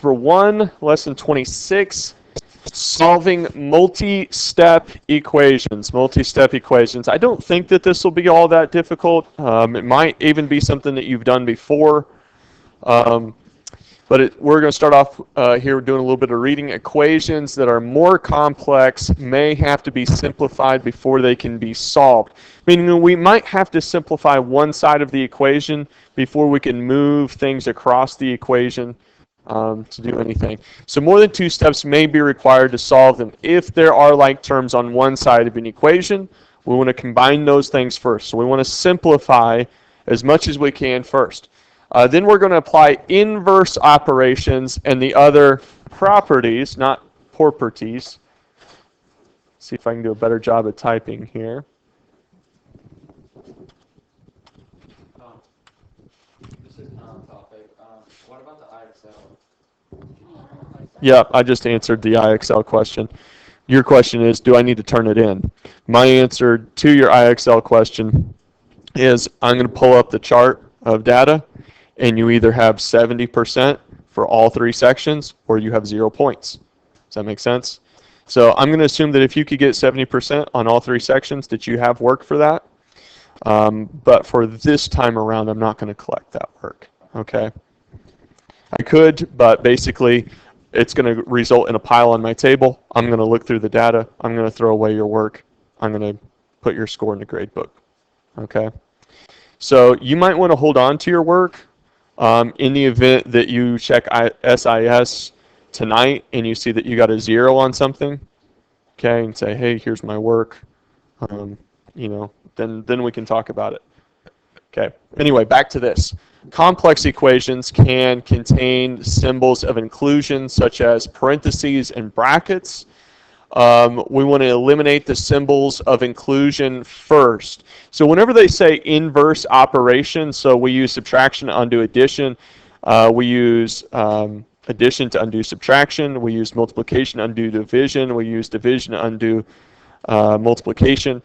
For 1, lesson 26, solving multi-step equations. Multi-step equations. I don't think that this will be all that difficult. It might even be something that you've done before. But we're going to start off here doing a little bit of reading. Equations that are more complex may have to be simplified before they can be solved. Meaning we might have to simplify one side of the equation before we can move things across the equation to do anything. So more than 2 steps may be required to solve them. If there are like terms on one side of an equation, we want to combine those things first. So we want to simplify as much as we can first. Then we're going to apply inverse operations and the other properties, not properties. See if I can do a better job at typing here. This is on topic. What about the IXL? Yeah, I just answered the IXL question. Your question is, do I need to turn it in? My answer to your IXL question is I'm going to pull up the chart of data, and you either have 70% for all 3 sections or you have 0 points. Does that make sense? So I'm going to assume that if you could get 70% on all 3 sections, that you have work for that. But for this time around, I'm not going to collect that work. Okay? I could, but basically it's going to result in a pile on my table. I'm going to look through the data. I'm going to throw away your work. I'm going to put your score in the grade book. Okay? So you might want to hold on to your work in the event that you check SIS tonight and you see that you got a 0 on something. Okay, and say, hey, here's my work. Then we can talk about it. Okay. Anyway, back to this. Complex equations can contain symbols of inclusion such as parentheses and brackets. We want to eliminate the symbols of inclusion first. So whenever they say inverse operation, so we use subtraction to undo addition. We use addition to undo subtraction. We use multiplication to undo division. We use division to undo multiplication.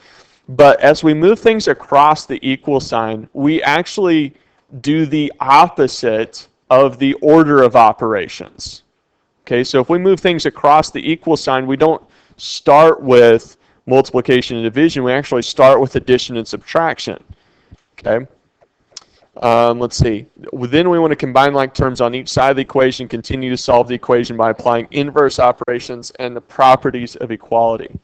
But as we move things across the equal sign, we actually do the opposite of the order of operations. Okay, so if we move things across the equal sign, we don't start with multiplication and division. We actually start with addition and subtraction. Okay. Let's see. Then we want to combine like terms on each side of the equation, continue to solve the equation by applying inverse operations and the properties of equality.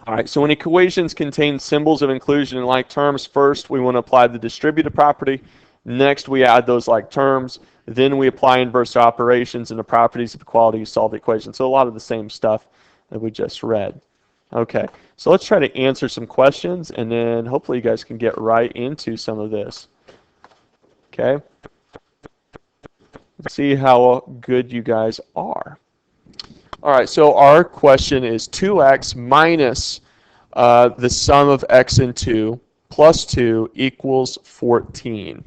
All right, so when equations contain symbols of inclusion in like terms, first we want to apply the distributive property. Next we add those like terms. Then we apply inverse operations and the properties of equality to solve the equation. So a lot of the same stuff that we just read. Okay, so let's try to answer some questions and then hopefully you guys can get right into some of this. Okay, let's see how good you guys are. All right, so our question is 2x minus the sum of x and 2 plus 2 equals 14.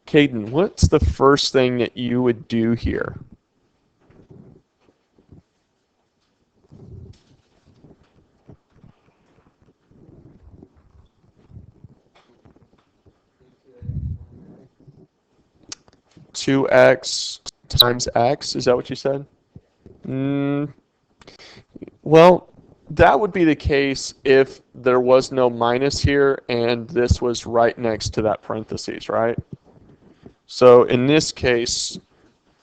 Caden, what's the first thing that you would do here? Two x times x, is that what you said? Well, that would be the case if there was no minus here and this was right next to that parentheses, right? So in this case,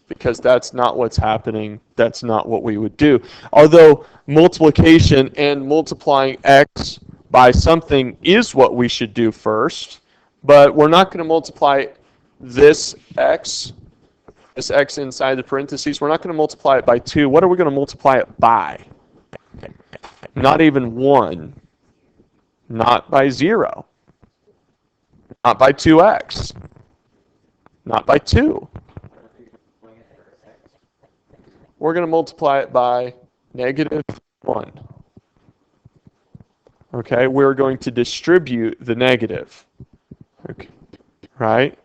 because that's not what's happening, that's not what we would do. Although multiplication and multiplying x by something is what we should do first, but we're not going to multiply this x inside the parentheses. We're not going to multiply it by 2. What are we going to multiply it by? Not even 1. Not by 0. Not by 2x. Not by 2. We're going to multiply it by negative 1. Okay, we're going to distribute the negative. Okay, right?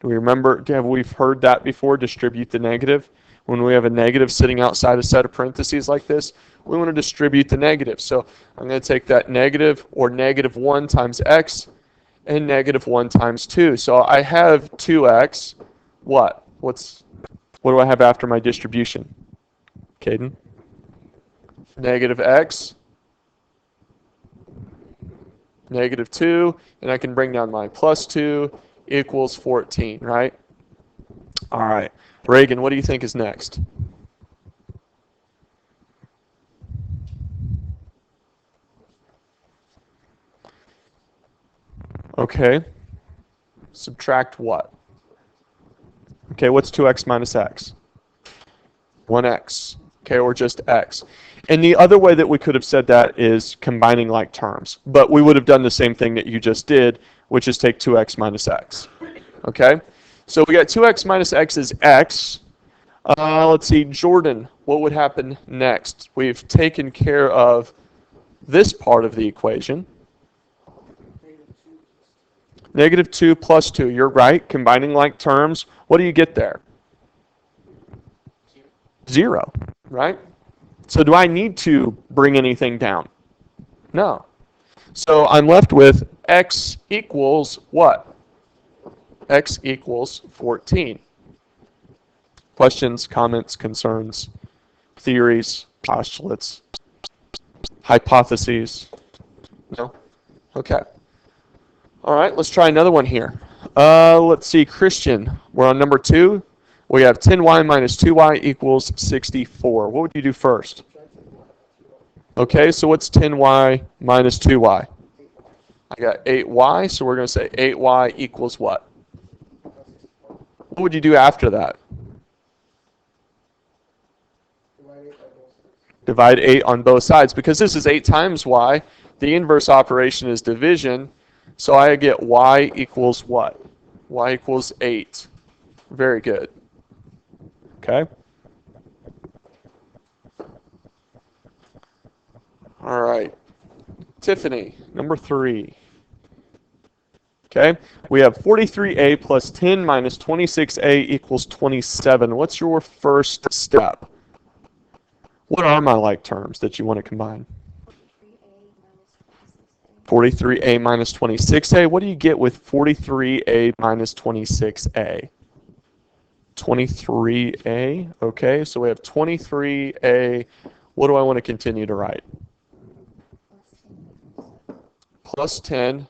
Do we remember, have we heard that before, distribute the negative? When we have a negative sitting outside a set of parentheses like this, we want to distribute the negative. So I'm going to take that negative, or negative 1 times x, and negative 1 times 2. So I have 2x, what? What do I have after my distribution? Caden? Negative x, negative 2, and I can bring down my plus 2 equals 14, right? All right. Reagan, what do you think is next? Okay. Subtract what? Okay, what's 2x minus x? 1x. Okay, or just x. And the other way that we could have said that is combining like terms. But we would have done the same thing that you just did, which is take 2x minus x. Okay? So we got 2x minus x is x. Let's see, Jordan, what would happen next? We've taken care of this part of the equation. Negative 2 plus 2, you're right, combining like terms. What do you get there? 0, right? So do I need to bring anything down? No. So I'm left with x equals what? X equals 14. Questions, comments, concerns, theories, postulates, hypotheses? No? Okay. All right, let's try another one here. Let's see, Christian, we're on number 2. We have 10y minus 2y equals 64. What would you do first? Okay, so what's 10y minus 2y? I got 8y, so we're going to say 8y equals what? What would you do after that? Divide 8 on both sides. Because this is 8 times y, the inverse operation is division, so I get y equals what? Y equals 8. Very good. Okay? All right. Tiffany, number 3. Okay? We have 43a plus 10 minus 26a equals 27. What's your first step? What are my like terms that you want to combine? 43a minus 26a. What do you get with 43a minus 26a? 23a. Okay, so we have 23a. What do I want to continue to write? Plus 10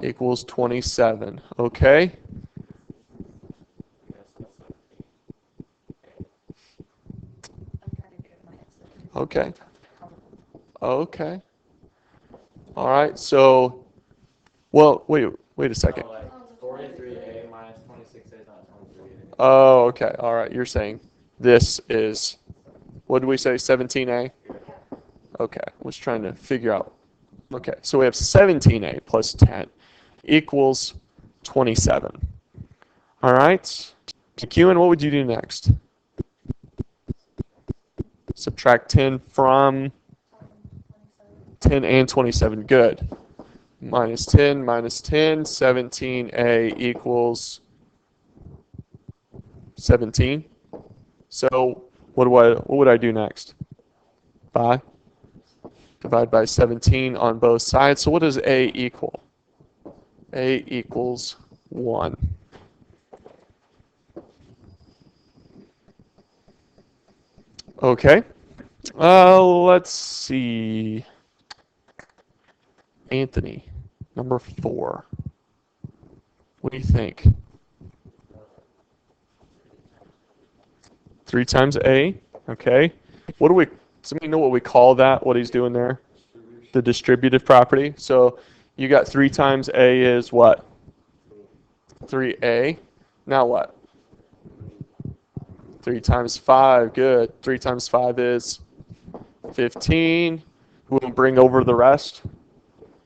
equals 27. Okay. Okay. Okay. All right. So, well, wait a second. 43a minus 26a is not 23a. Oh, okay. All right. You're saying this is, what did we say, 17a? Okay. I was trying to figure out. Okay. So we have 17a plus 10 equals 27. All right. McEwen, what would you do next? Subtract 10 from 10 and 27. Good. Minus 10, 17a equals 17. So what would I do next? Divide by 17 on both sides. So what does a equal? A equals 1. Okay. Let's see. Anthony, number 4. What do you think? 3 times a. Okay. Somebody know what we call that? What he's doing there? The distributive property. So you got 3 times a is what? 3a. Now what? 3 times 5. Good. 3 times 5 is 15. We'll bring over the rest.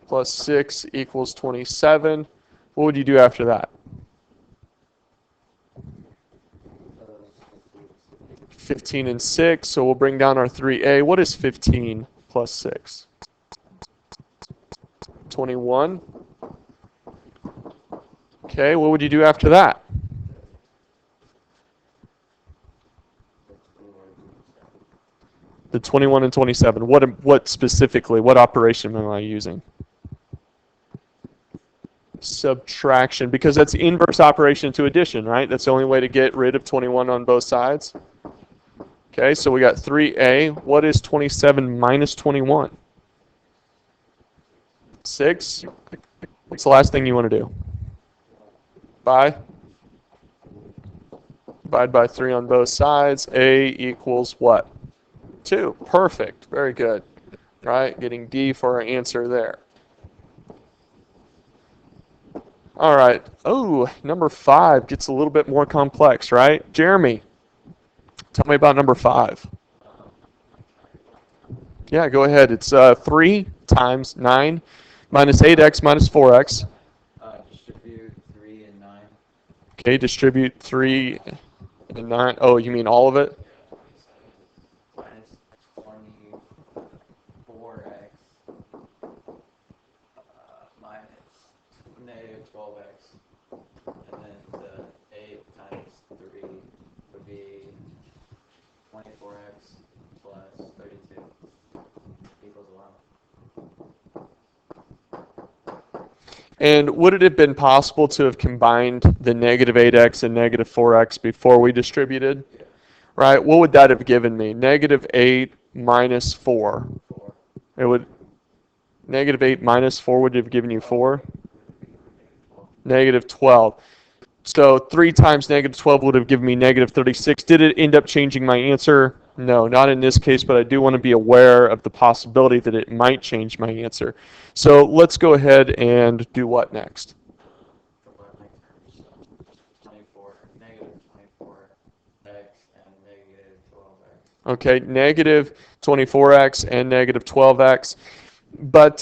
Plus 6 equals 27. What would you do after that? 15 and 6. So we'll bring down our 3a. What is 15 plus 6? 21. Okay, what would you do after that? The 21 and 27. What specifically, what operation am I using? subtraction, because that's the inverse operation to addition, right? That's the only way to get rid of 21 on both sides. Okay, so we got 3a. What is 27 minus 21? 6. What's the last thing you want to do? Divide by 3 on both sides. A equals what? 2. Perfect. Very good. Right? Getting D for our answer there. All right. Oh, number 5 gets a little bit more complex, right? Jeremy, tell me about number 5. Yeah, go ahead. It's 3 times 9 minus 8x minus 4x. Distribute 3 and 9. Okay, distribute 3 and 9. Oh, you mean all of it? Minus 24x minus negative 12x. And then the 8 times 3 would be 24x plus 32 equals 11. And would it have been possible to have combined the negative 8x and negative 4x before we distributed? Yeah. Right? What would that have given me? Negative 8 minus 4. 4. It would, negative 8 minus 4 would have given you 4? Negative 12. So 3 times negative 12 would have given me negative 36. Did it end up changing my answer? No, not in this case, but I do want to be aware of the possibility that it might change my answer. So let's go ahead and do what next? 24, negative 24x and negative 12x. Okay, negative 24x and negative 12x. But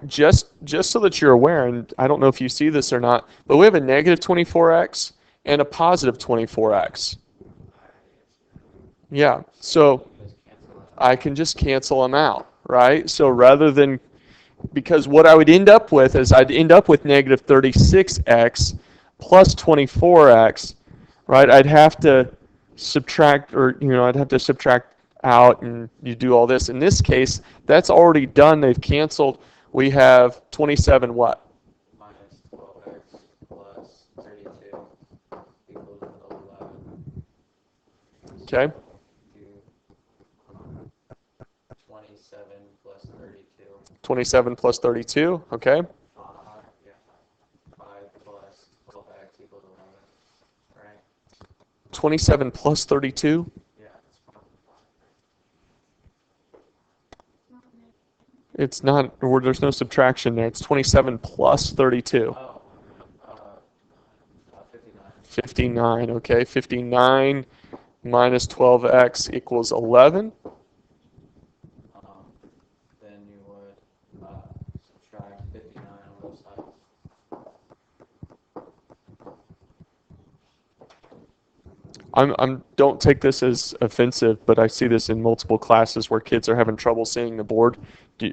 just so that you're aware, and I don't know if you see this or not, but we have a negative 24x and a positive 24x. Yeah, so I can just cancel them out, right? So rather than, because what I would end up with is I'd end up with negative 36x plus 24x, right? I'd have to subtract, or, I'd have to subtract out and you do all this. In this case, that's already done. They've canceled. We have 27 what? Minus 12x plus 32 equals 11. Okay. 27 plus 32. 27 plus 32, okay. 5 plus 12x equals 11, right? 27 plus 32? Yeah. It's not, or there's no subtraction there. It's 27 plus 32. Oh, 59. 59, okay. 59 minus 12x equals 11. Then you would subtract 59 on both sides. Don't take this as offensive, but I see this in multiple classes where kids are having trouble seeing the board. Do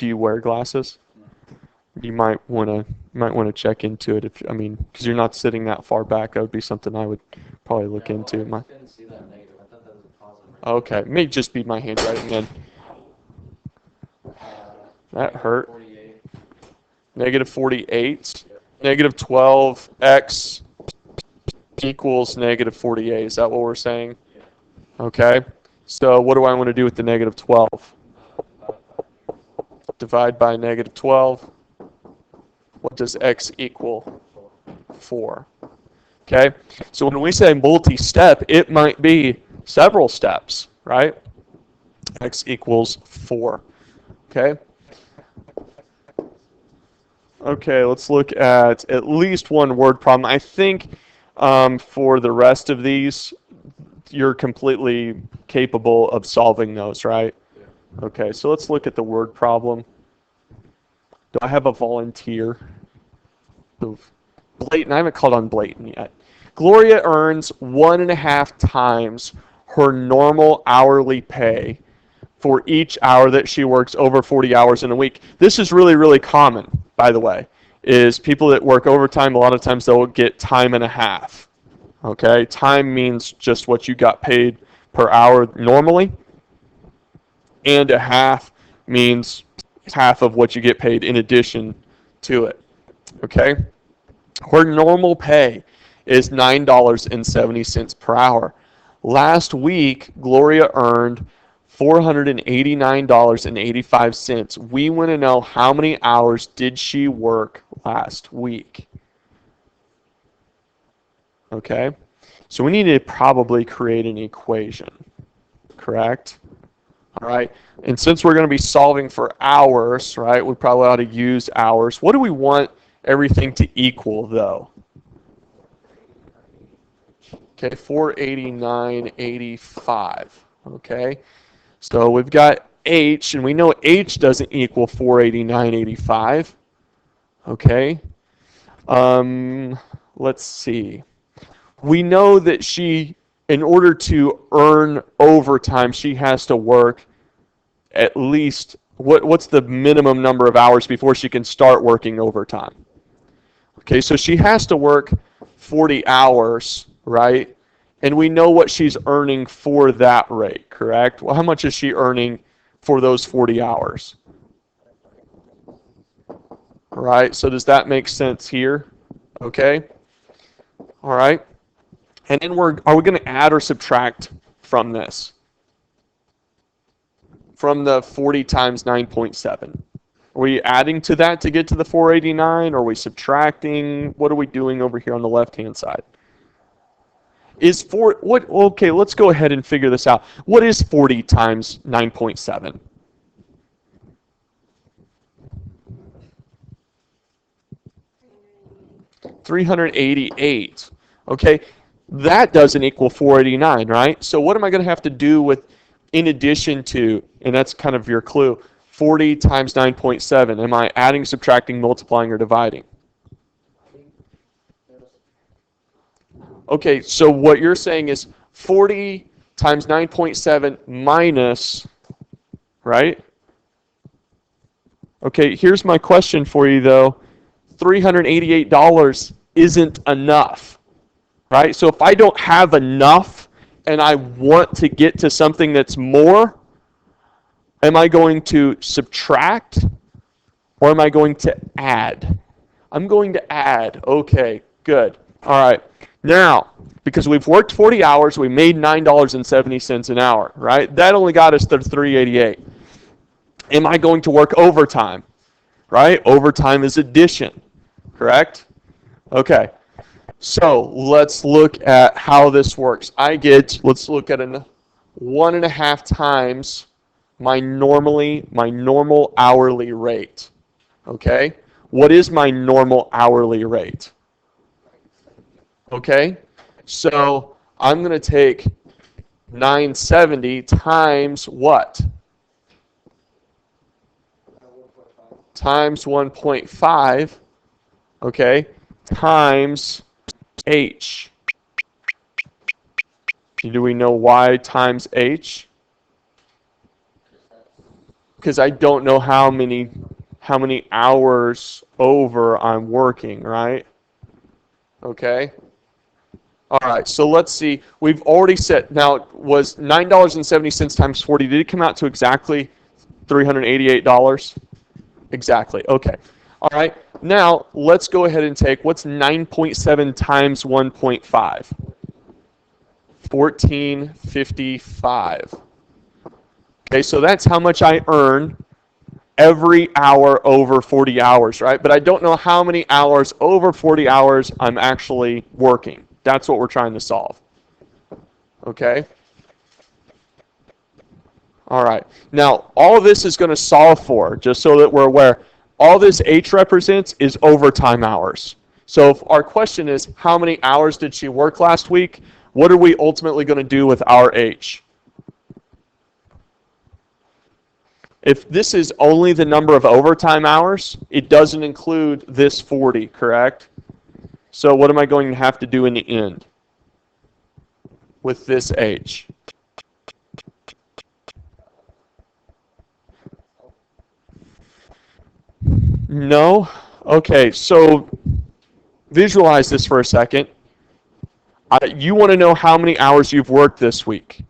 you wear glasses? You might want to check into it because you're not sitting that far back. That would be something I would probably look into. I didn't see that negative. I thought that was a positive. Okay, it may just be my handwriting then. That hurt. 48. Negative 48. Negative 12x equals negative 48. Is that what we're saying? Okay. So what do I want to do with the negative 12? Divide by negative 12. What does x equal? 4. Okay. So when we say multi-step, it might be several steps, right? X equals 4. Okay. Okay, let's look at least one word problem. I think for the rest of these, you're completely capable of solving those, right? Yeah. Okay, so let's look at the word problem. Do I have a volunteer? Blatant, I haven't called on Blatant yet. Gloria earns 1.5 times her normal hourly pay for each hour that she works over 40 hours in a week. This is really, really common, by the way, is people that work overtime, a lot of times they'll get time and a half. Okay, time means just what you got paid per hour normally, and a half means half of what you get paid in addition to it. Okay? Her normal pay is $9.70 per hour. Last week, Gloria earned $489.85. We want to know how many hours did she work last week. Okay? So we need to probably create an equation, correct? All right. And since we're going to be solving for hours, right, we probably ought to use hours. What do we want everything to equal, though? Okay, 489.85. Okay. So we've got H, and we know H doesn't equal 489.85. Okay. Let's see. We know that she, in order to earn overtime, she has to work at least, what's the minimum number of hours before she can start working overtime? Okay, so she has to work 40 hours, right? And we know what she's earning for that rate, correct? Well, how much is she earning for those 40 hours? All right, so does that make sense here? Okay. All right. And then are we going to add or subtract from this? From the 40 times 9.7. Are we adding to that to get to the 489? Or are we subtracting? What are we doing over here on the left-hand side? Okay, let's go ahead and figure this out. What is 40 times 9.7? $388. Okay, that doesn't equal 489, right? So what am I going to have to do with, in addition to, and that's kind of your clue, 40 times 9.7? Am I adding, subtracting, multiplying, or dividing? Okay, so what you're saying is 40 times 9.7 minus, right? Okay, here's my question for you though. $388 isn't enough, right? So if I don't have enough and I want to get to something that's more, am I going to subtract or am I going to add? I'm going to add. Okay, good. All right. Now, because we've worked 40 hours, we made $9.70 an hour, right? That only got us to 388. Am I going to work overtime? Right? Overtime is addition, correct? Okay. So let's look at how this works. Let's look at 1.5 times my normal hourly rate. Okay? What is my normal hourly rate? Okay? So I'm going to take 970 times what? Times 1.5, okay, times H. Do we know why times H? Because I don't know how many hours over I'm working, right? Okay. All right, so let's see. We've already set, now, was $9.70 times 40, did it come out to exactly $388? Exactly, okay. All right, now let's go ahead and take, what's 9.7 times 1.5? 1455. Okay, so that's how much I earn every hour over 40 hours, right? But I don't know how many hours over 40 hours I'm actually working. That's what we're trying to solve. Okay? All right. Now, all of this is going to solve for, just so that we're aware, all this H represents is overtime hours. So if our question is, how many hours did she work last week? What are we ultimately going to do with our H? If this is only the number of overtime hours, it doesn't include this 40, correct? So what am I going to have to do in the end with this H? No? Okay, so visualize this for a second. You want to know how many hours you've worked this week.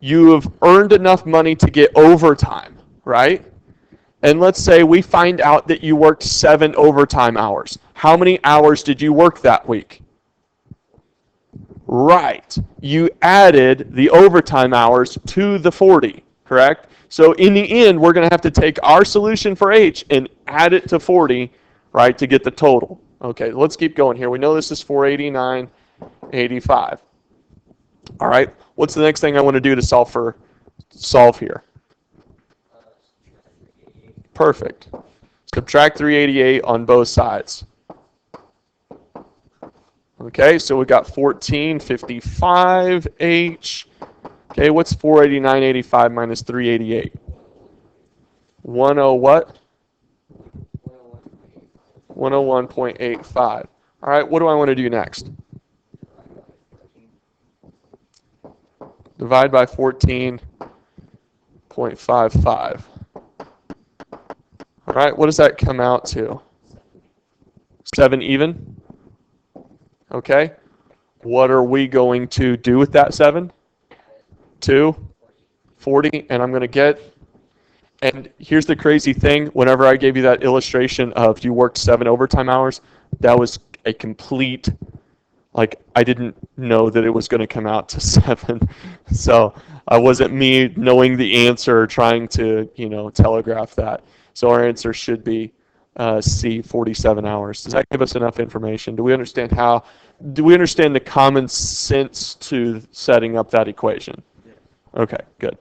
You have earned enough money to get overtime, right? And let's say we find out that you worked 7 overtime hours. How many hours did you work that week? Right. You added the overtime hours to the 40, correct? So in the end, we're going to have to take our solution for H and add it to 40, right, to get the total. Okay, let's keep going here. We know this is 489.85. All right, what's the next thing I want to do to solve here? Perfect. Subtract 388 on both sides. Okay, so we got 1455H. Okay, what's 489.85 minus 388? 10 what? 101.85. All right, what do I want to do next? Divide by 14.55. All right, what does that come out to? 7 even? Okay. What are we going to do with that 7? 2, 40, and I'm going to get, and here's the crazy thing, whenever I gave you that illustration of you worked 7 overtime hours, that was a complete, like, I didn't know that it was going to come out to 7. So I wasn't me knowing the answer trying to, telegraph that. So our answer should be C, 47 hours. Does that give us enough information? Do we understand the common sense to setting up that equation? Okay, good.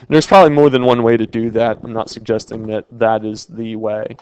There's probably more than one way to do that. I'm not suggesting that that is the way.